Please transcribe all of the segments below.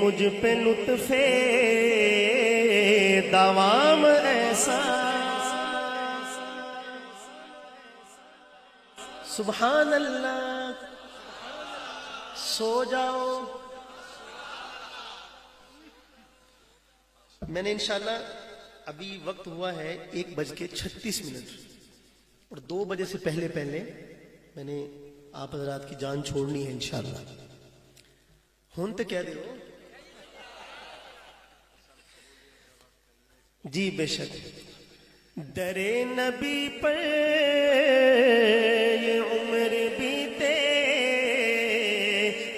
مجھ پہ لطف دوام ایسا. سبحان اللہ. سو جاؤ. میں نے انشاءاللہ ابھی وقت ہوا ہے 1:36 اور 2 بجے سے پہلے میں نے آپ حضرات کی جان چھوڑنی ہے انشاءاللہ. ہون تو کہہ دیو جی. بے شک درے نبی پر یہ عمر بیتے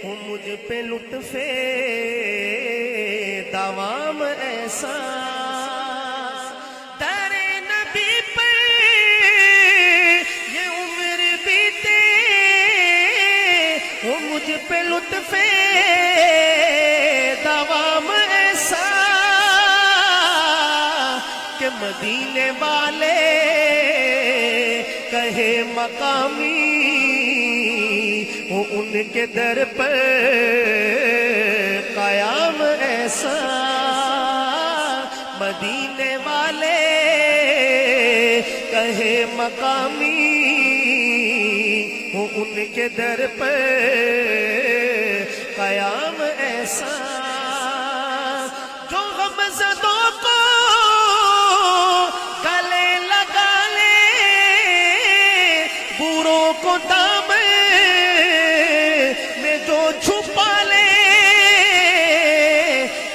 ہو مجھ پہ لطف دوام ایسا. درے نبی پر یہ عمر بیتے ہو مجھ پہ لطف دوام ایسا کہ مدینے والے کہے مقامی ہو ان کے در پر قیام ایسا. مدینے والے کہے مقامی ہو ان کے در پر قیام ایسا. جو غمزدوں کو گلے لگا لے بوروں کو دامن میں جو چھپا لے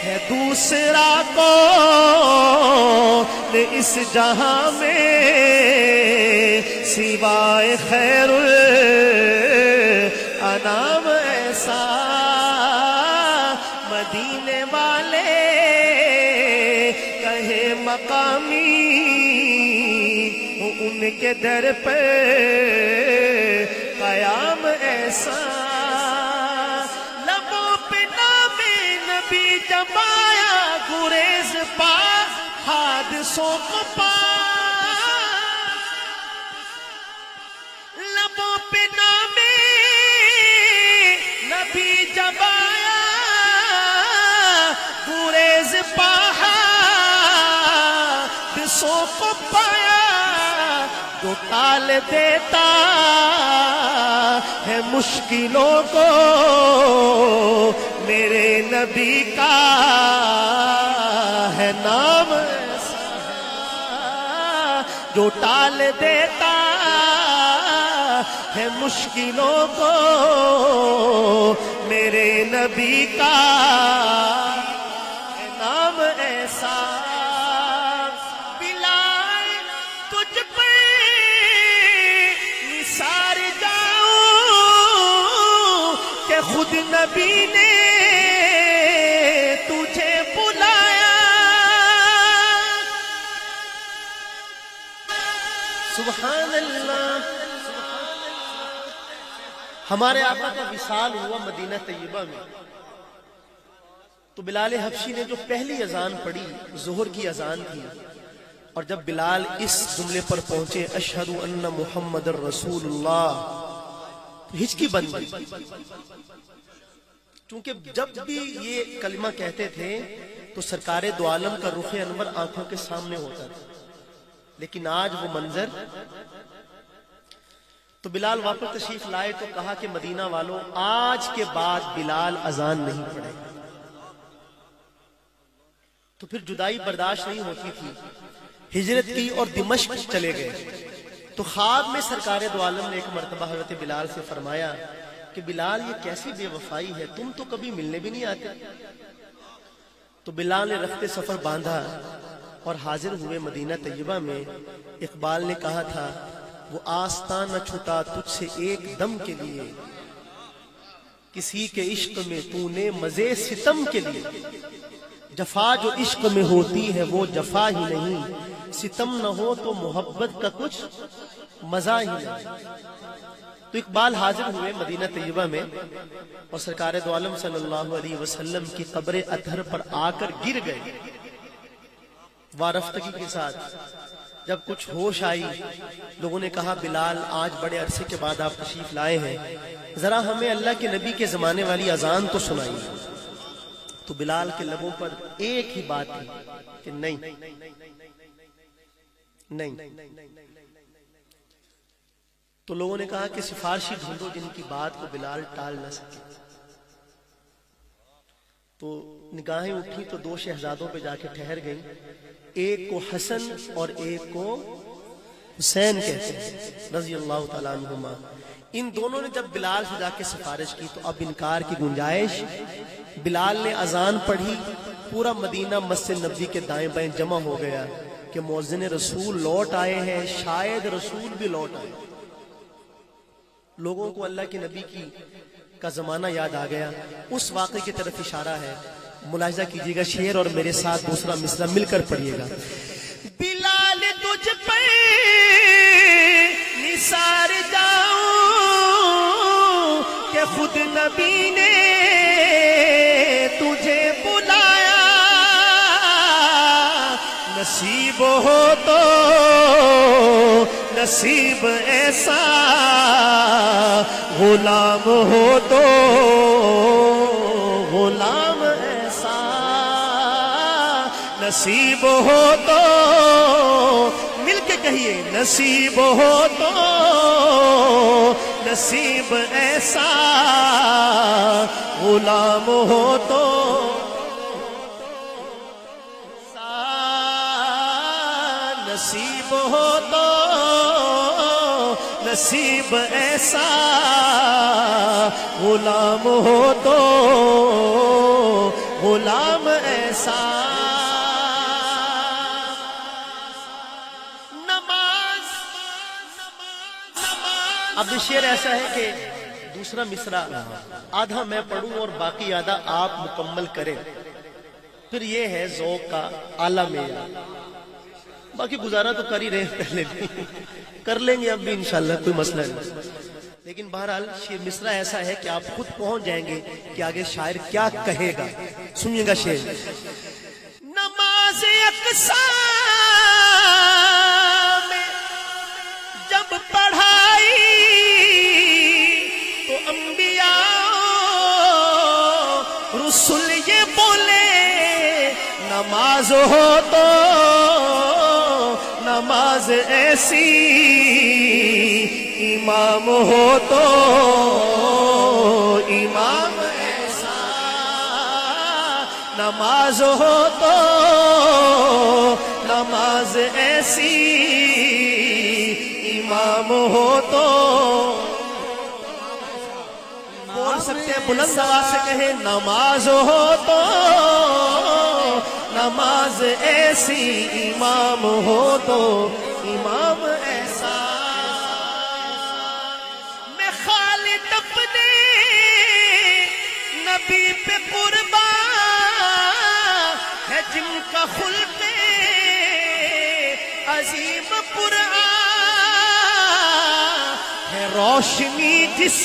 ہے دوسرا کو اس جہاں میں سوائے خیر الانام ایسا. مدینے والے کہے مقامی ہو ان کے در پہ قیام ایسا. لبوں پہ نام نبی جب آیا گریز پا حادثوں کو پا. لبوں پہ نام نبی جب آیا گریز پا حادثوں کو پایا. جو ٹال دیتا ہے مشکلوں کو میرے نبی کا ہے نام ایسا. جو ٹال دیتا ہے مشکلوں کو میرے نبی کا ہے نام ایسا. بلال تجھ پہ نثار جاؤں کہ خود نبی نے تجھے بلایا. سبحان اللہ. ہمارے آقا کا وصال ہوا مدینہ طیبہ میں تو بلال حبشی نے جو پہلی اذان پڑھی ظہر کی اذان تھی اور جب بلال اس جملے پر پہنچے اشہد ان محمد رسول اللہ تو ہچکی بن گئی. چونکہ جب بھی یہ کلمہ کہتے تھے تو سرکار دو عالم کا رخ انور آنکھوں کے سامنے ہوتا تھا. لیکن آج وہ منظر تو بلال واپس تشریف لائے تو کہا کہ مدینہ والوں آج کے بعد بلال اذان نہیں پڑھے گا. تو پھر جدائی برداشت نہیں ہوتی تھی. ہجرت کی اور دمشق چلے گئے تو خواب میں سرکار دو عالم نے ایک مرتبہ حضرت بلال سے فرمایا کہ بلال یہ کیسی بے وفائی ہے, تم تو کبھی ملنے بھی نہیں آتے. تو بلال نے رخت سفر باندھا اور حاضر ہوئے مدینہ طیبہ میں. اقبال نے کہا تھا وہ آستان نہ چھٹا تجھ سے ایک دم کے لیے, کسی کے عشق میں تو نے مزے ستم کے لیے. جفا جو عشق میں ہوتی ہے وہ جفا ہی نہیں, ستم نہ ہو تو محبت کا کچھ مزہ ہی نہیں. تو اقبال حاضر ہوئے مدینہ طیبہ میں اور سرکار دو عالم صلی اللہ علیہ وسلم کی قبر اطہر پر آ کر گر گئے وارفتگی کے ساتھ. جب کچھ ہوش آئی لوگوں نے کہا بلال آج بڑے عرصے کے بعد آپ تشریف لائے ہیں, ذرا ہمیں اللہ کے نبی کے زمانے والی اذان تو سنائیے. تو بلال کے لبوں پر ایک ہی بات تھی کہ نہیں نہیں۔ تو لوگوں نے کہا کہ سفارشی ڈھونڈو جن کی بات کو بلال ٹال نہ سکے۔ تو نگاہیں اٹھی تو دو شہزادوں پہ جا کے ٹھہر گئیں، ایک کو حسن اور ایک کو حسین کہتے ہیں رضی اللہ تعالیٰ عنہما۔ ان دونوں نے جب بلال سے جا کے سفارش کی تو اب انکار کی گنجائش۔ بلال نے اذان پڑھی، پورا مدینہ مسجد نبوی کے دائیں بائیں جمع ہو گیا کہ مؤذن رسول لوٹ آئے ہیں، شاید رسول بھی لوٹ آئے۔ لوگوں کو اللہ کے نبی کا زمانہ یاد آ گیا۔ اس واقعے کی طرف اشارہ ہے، ملاحظہ کیجیے گا شعر اور میرے ساتھ دوسرا مصرع مل کر پڑھیے گا۔ بلال تجھ پر نثار جاؤں کہ خود نبی نے تجھے بلایا، نصیب ہو تو نصیب ایسا، غلام ہو تو غلام ایسا، نصیب ہو تو مل کے کہیے، نصیب ہو تو نصیب ایسا، غلام ہو تو نصیب ہو تو نصیب ایسا، غلام ہو تو غلام ایسا۔ نماز اب شعر ایسا ہے کہ دوسرا مصرع آدھا میں پڑھوں اور باقی آدھا آپ مکمل کریں، پھر یہ ہے ذوق کا اعلیٰ معیار۔ باقی گزارا تو کر ہی رہے پہلے بھی، کر لیں گے اب بھی انشاءاللہ، کوئی مسئلہ نہیں۔ لیکن بہرحال شعر مصرع ایسا ہے کہ آپ خود پہنچ جائیں گے کہ آگے شاعر کیا کہے گا۔ سنیے گا شعر۔ نماز اقصی میں جب پڑھائی تو انبیاء رسول یہ بولے، نماز ہو تو نماز ایسی، امام ہو تو امام ایسا، نماز ہو تو نماز ایسی، امام ہو تو بول سکتے ہیں بلند آواز سے کہیں، نماز ہو تو نماز ایسی، امام ہو تو امام ایسا۔ میں خالد اپنے نبی پہ قربان ہے، جن کا خلق عظیم قرآن ہے، روشنی جس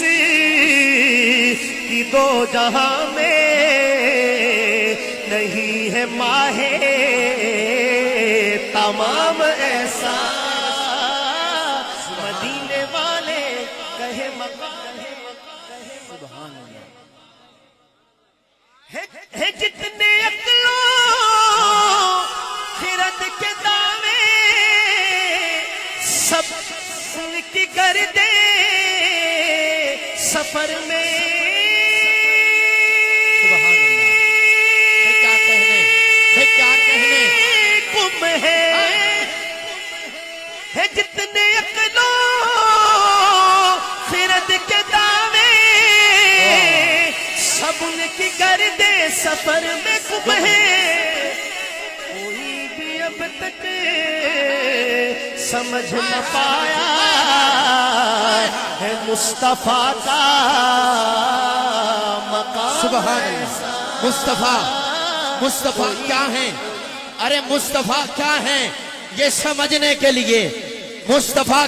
کی دو جہاں میں نہیں ہے ماہ تمام ایسا، مدینے والے کہے مقام سبحان اللہ ہے، جتنے عقلوں خرد کے دعوے سب ان کی گردے سفر میں، ہے جتنے عقلوں خرد کے دعوے سب ان کی گردے سفر میں گم ہے، کوئی بھی اب تک سمجھ نہ پایا ہے مصطفیٰ کا مقام۔ سبحان اللہ۔ مصطفیٰ کیا ہیں؟ ارے مصطفیٰ کیا ہیں یہ سمجھنے کے لیے، مصطفیٰ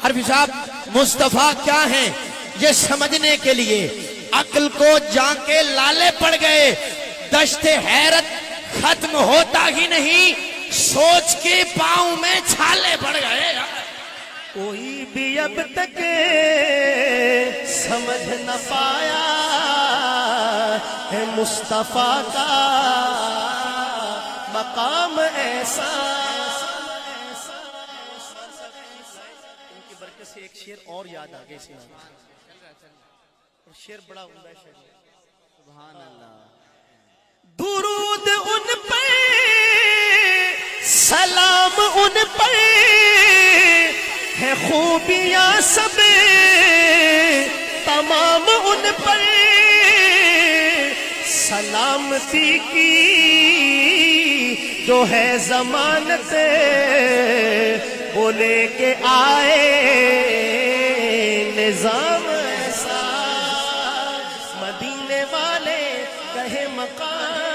عرفی صاحب مصطفیٰ کیا ہیں یہ سمجھنے کے لیے عقل کو جان کے لالے پڑ گئے، دشت حیرت ختم ہوتا ہی نہیں، سوچ کے پاؤں میں چھالے پڑ گئے۔ کوئی بھی اب تک سمجھ نہ پایا ہے مصطفیٰ کا مقام ایسا. ان کی برکت سے ایک شعر اور یاد آ گئے اس میں، اور شعر بڑا عمدہ ہے شعر. سبحان اللہ. درود ان پر سلام ان پر ہے خوبیاں سب تمام ان پر سلامتی کی جو ہے ضمانت وہ لے کے آئے نظام ایسا مدینے والے کہے مقام